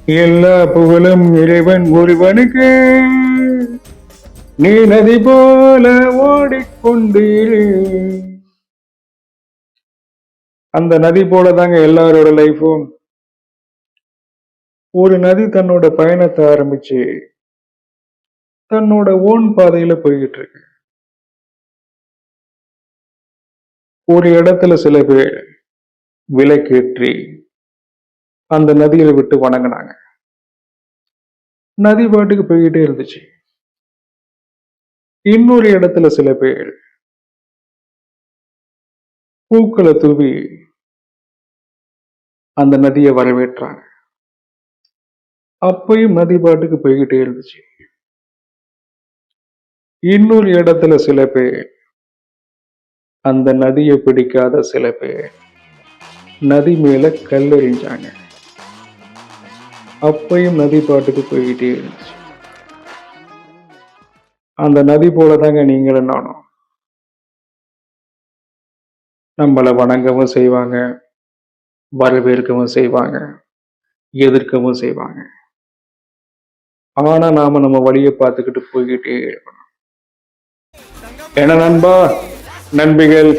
எல்லா புகழும் இறைவன் ஒருவனுக்கு, நீ நதி போல ஓடிக்கொண்டிரு. அந்த நதி போல தாங்க எல்லாரோட லைஃபும். ஒரு நதி தன்னோட பயணத்தை ஆரம்பிச்சு தன்னோட ஓன் பாதையில போய்கிட்டு இருக்கு. ஒரு இடத்துல சில பேர் விலக்கேற்றி அந்த நதியை விட்டு வணங்கினாங்க. நதி பாட்டுக்கு போய்கிட்டே இருந்துச்சு. இன்னொரு இடத்துல சில பேர் பூக்களை தூவி அந்த நதியை வரவேற்றாங்க. அப்பயும் நதி பாட்டுக்கு போய்கிட்டே இருந்துச்சு. இன்னொரு இடத்துல சில பேர், அந்த நதியை பிடிக்காத சில பேர் நதி மேல கல்லெறிஞ்சாங்க. அப்பயும் நதி பாட்டுக்கு போய்கிட்டே இருந்துச்சு. அந்த நதி போலதாங்க நீங்களும் நானும். நம்மளை வணங்கவும் செய்வாங்க, வரவேற்கவும் செய்வாங்க, எதிர்க்கவும் செய்வாங்க. ஆனா நாம நம்ம வழியை பார்த்துக்கிட்டு போய்கிட்டே இருக்கணும். என்ன நண்பா, நண்பிகள்,